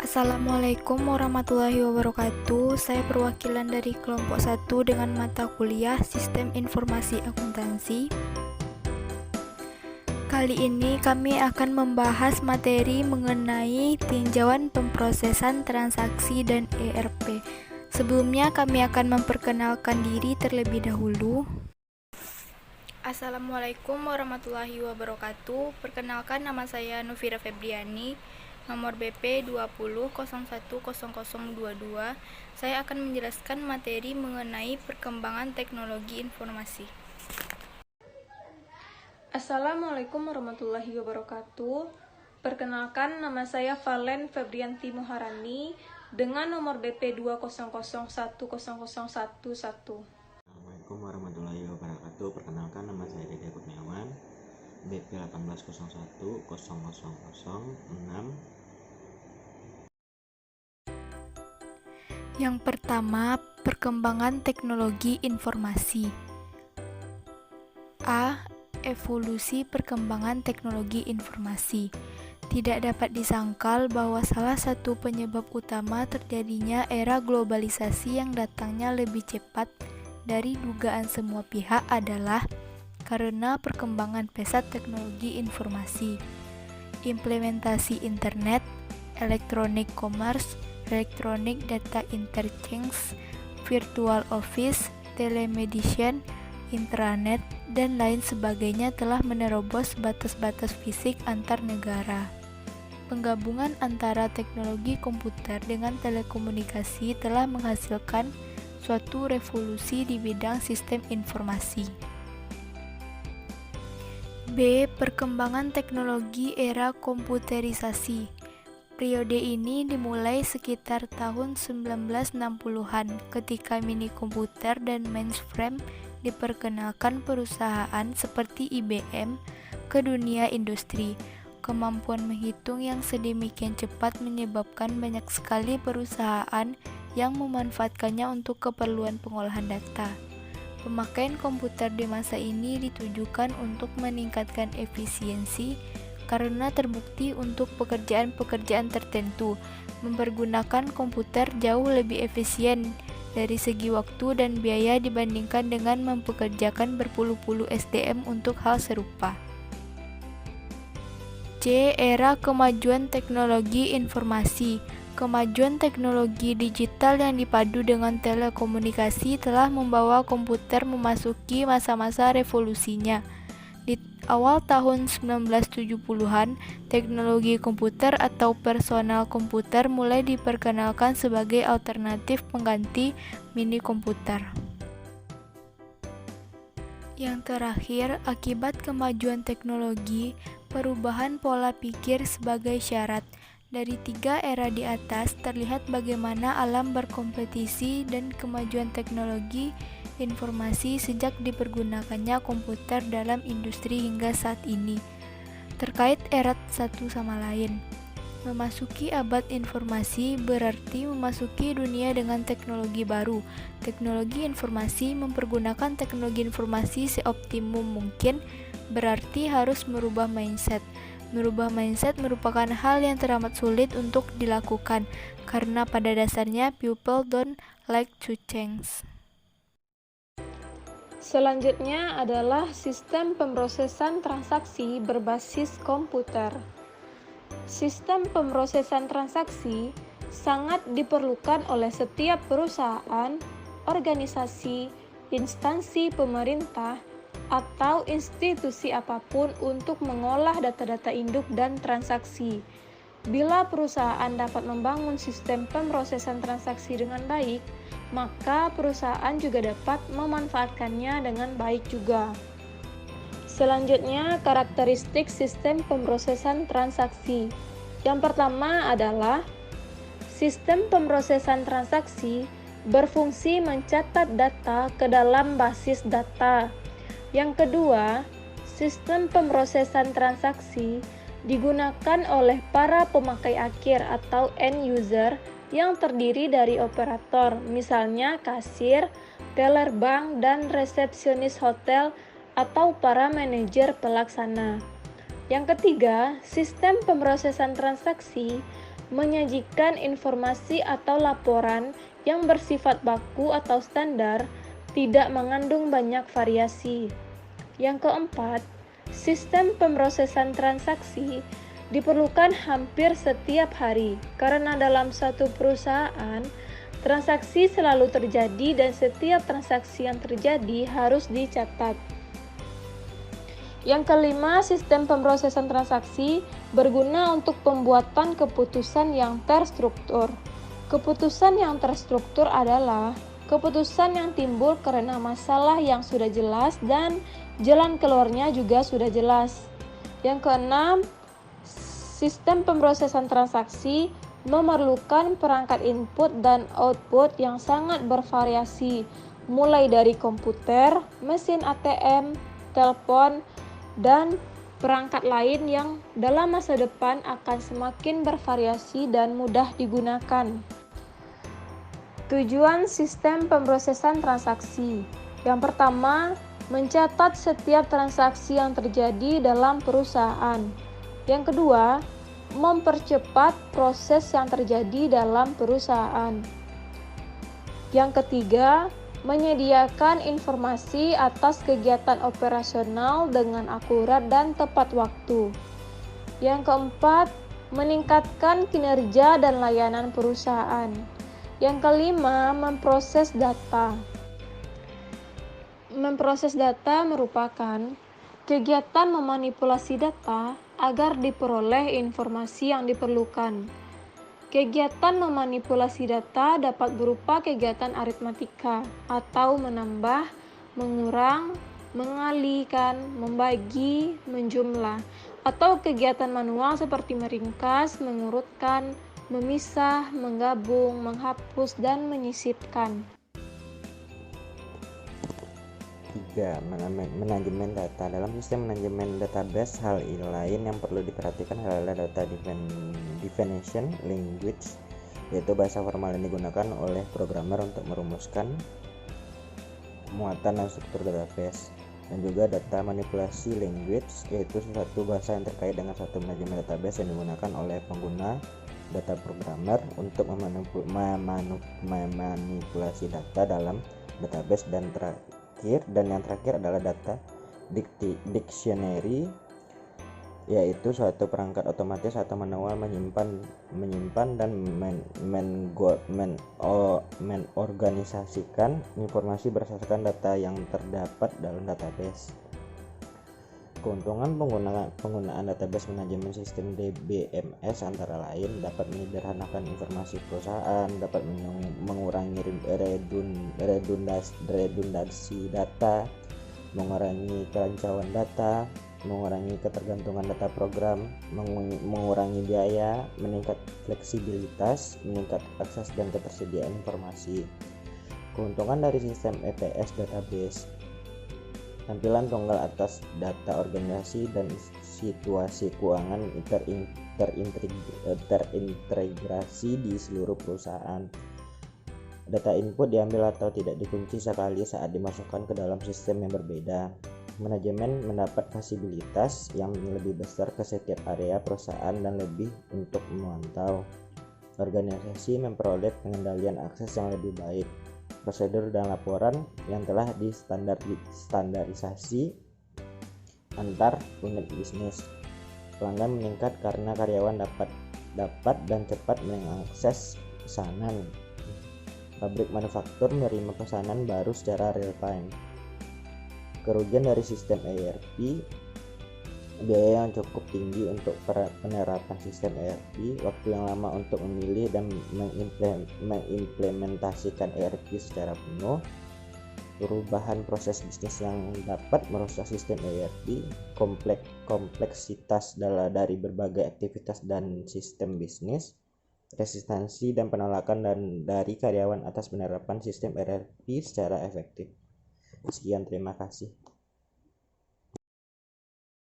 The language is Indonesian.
Assalamualaikum warahmatullahi wabarakatuh. Saya perwakilan dari kelompok 1 dengan mata kuliah Sistem Informasi Akuntansi. Kali ini kami akan membahas materi mengenai tinjauan pemrosesan transaksi dan ERP. Sebelumnya kami akan memperkenalkan diri terlebih dahulu. Assalamualaikum warahmatullahi wabarakatuh. Perkenalkan, nama saya Nufira Febriani, nomor BP 20010022. Saya akan menjelaskan materi mengenai perkembangan teknologi informasi. Assalamualaikum warahmatullahi wabarakatuh. Perkenalkan, nama saya Valen Febrianti Muharani dengan nomor BP 200100111. Assalamualaikum warahmatullahi wabarakatuh. Perkenalkan, nama saya Dede Kurniawan, BP 18010006. Yang pertama, perkembangan teknologi informasi. A. Evolusi perkembangan teknologi informasi. Tidak dapat disangkal bahwa salah satu penyebab utama terjadinya era globalisasi yang datangnya lebih cepat dari dugaan semua pihak adalah karena perkembangan pesat teknologi informasi, implementasi internet, electronic commerce, electronic data interchange, virtual office, telemedicine, intranet, dan lain sebagainya telah menerobos batas-batas fisik antar negara. Penggabungan antara teknologi komputer dengan telekomunikasi telah menghasilkan suatu revolusi di bidang sistem informasi. B. Perkembangan teknologi era komputerisasi. Periode ini dimulai sekitar tahun 1960-an ketika mini komputer dan mainframe diperkenalkan perusahaan seperti IBM ke dunia industri. Kemampuan menghitung yang sedemikian cepat menyebabkan banyak sekali perusahaan yang memanfaatkannya untuk keperluan pengolahan data. Pemakaian komputer di masa ini ditujukan untuk meningkatkan efisiensi karena terbukti untuk pekerjaan-pekerjaan tertentu mempergunakan komputer jauh lebih efisien dari segi waktu dan biaya dibandingkan dengan mempekerjakan berpuluh-puluh SDM untuk hal serupa. C. Era kemajuan teknologi informasi. Kemajuan teknologi digital yang dipadu dengan telekomunikasi telah membawa komputer memasuki masa-masa revolusinya. Di awal tahun 1970-an, teknologi komputer atau personal komputer mulai diperkenalkan sebagai alternatif pengganti mini komputer. Yang terakhir, akibat kemajuan teknologi, perubahan pola pikir sebagai syarat. Dari 3 era di atas terlihat bagaimana alam berkompetisi dan kemajuan teknologi informasi sejak dipergunakannya komputer dalam industri hingga saat ini. Terkait erat satu sama lain. Memasuki abad informasi berarti memasuki dunia dengan teknologi baru. Teknologi informasi mempergunakan teknologi informasi seoptimum mungkin, berarti harus merubah mindset. Merubah mindset merupakan hal yang teramat sulit untuk dilakukan, karena pada dasarnya people don't like to change. Selanjutnya adalah sistem pemrosesan transaksi berbasis komputer. Sistem pemrosesan transaksi sangat diperlukan oleh setiap perusahaan, organisasi, instansi pemerintah, atau institusi apapun untuk mengolah data-data induk dan transaksi. Bila perusahaan dapat membangun sistem pemrosesan transaksi dengan baik, maka perusahaan juga dapat memanfaatkannya dengan baik juga. Selanjutnya, karakteristik sistem pemrosesan transaksi. Yang pertama adalah sistem pemrosesan transaksi berfungsi mencatat data ke dalam basis data. Yang kedua, sistem pemrosesan transaksi digunakan oleh para pemakai akhir atau end user yang terdiri dari operator, misalnya kasir, teller bank, dan resepsionis hotel atau para manajer pelaksana. Yang ketiga, sistem pemrosesan transaksi menyajikan informasi atau laporan yang bersifat baku atau standar, tidak mengandung banyak variasi. Yang keempat, sistem pemrosesan transaksi diperlukan hampir setiap hari karena dalam satu perusahaan transaksi selalu terjadi dan setiap transaksi yang terjadi harus dicatat. Yang kelima, sistem pemrosesan transaksi berguna untuk pembuatan keputusan yang terstruktur. Keputusan yang terstruktur adalah keputusan yang timbul karena masalah yang sudah jelas dan jalan keluarnya juga sudah jelas. Yang keenam, sistem pemrosesan transaksi memerlukan perangkat input dan output yang sangat bervariasi, mulai dari komputer, mesin ATM, telepon, dan perangkat lain yang dalam masa depan akan semakin bervariasi dan mudah digunakan. Tujuan sistem pemrosesan transaksi. Yang pertama, mencatat setiap transaksi yang terjadi dalam perusahaan. Yang kedua, mempercepat proses yang terjadi dalam perusahaan. Yang ketiga, menyediakan informasi atas kegiatan operasional dengan akurat dan tepat waktu. Yang keempat, meningkatkan kinerja dan layanan perusahaan. Yang kelima, memproses data. Memproses data merupakan kegiatan memanipulasi data agar diperoleh informasi yang diperlukan. Kegiatan memanipulasi data dapat berupa kegiatan aritmatika atau menambah, mengurang, mengalihkan, membagi, menjumlah, atau kegiatan manual seperti meringkas, mengurutkan, memisah, menggabung, menghapus, dan menyisipkan. 3. Manajemen data. Dalam sistem manajemen database, hal lain yang perlu diperhatikan adalah data definition language, yaitu bahasa formal yang digunakan oleh programmer untuk merumuskan muatan dan struktur database, dan juga data manipulasi language, yaitu suatu bahasa yang terkait dengan suatu manajemen database yang digunakan oleh pengguna data programmer untuk memanipulasi data dalam database. Dan yang terakhir adalah data dictionary, yaitu suatu perangkat otomatis atau manual menyimpan dan mengorganisasikan informasi berdasarkan data yang terdapat dalam database. Keuntungan penggunaan database manajemen sistem DBMS antara lain dapat menyederhanakan informasi perusahaan, dapat mengurangi redundansi data, mengurangi kerancauan data, mengurangi ketergantungan data program, mengurangi biaya, meningkat fleksibilitas, meningkat akses dan ketersediaan informasi. Keuntungan dari sistem ETS database: tampilan tunggal atas data organisasi dan situasi keuangan terintegrasi di seluruh perusahaan. Data input diambil atau tidak dikunci sekali saat dimasukkan ke dalam sistem yang berbeda. Manajemen mendapat fleksibilitas yang lebih besar ke setiap area perusahaan dan lebih untuk memantau. Organisasi memperoleh pengendalian akses yang lebih baik. Prosedur dan laporan yang telah distandarisasi antar unit bisnis. Pelanggan meningkat karena karyawan dapat dan cepat mengakses pesanan. Pabrik manufaktur menerima pesanan baru secara real time. Kerugian dari sistem ERP: biaya yang cukup tinggi untuk penerapan sistem ERP, waktu yang lama untuk memilih dan mengimplementasikan ERP secara penuh, perubahan proses bisnis yang dapat merusak sistem ERP, kompleksitas dari berbagai aktivitas dan sistem bisnis, resistensi dan penolakan dari karyawan atas penerapan sistem ERP secara efektif. Sekian, terima kasih.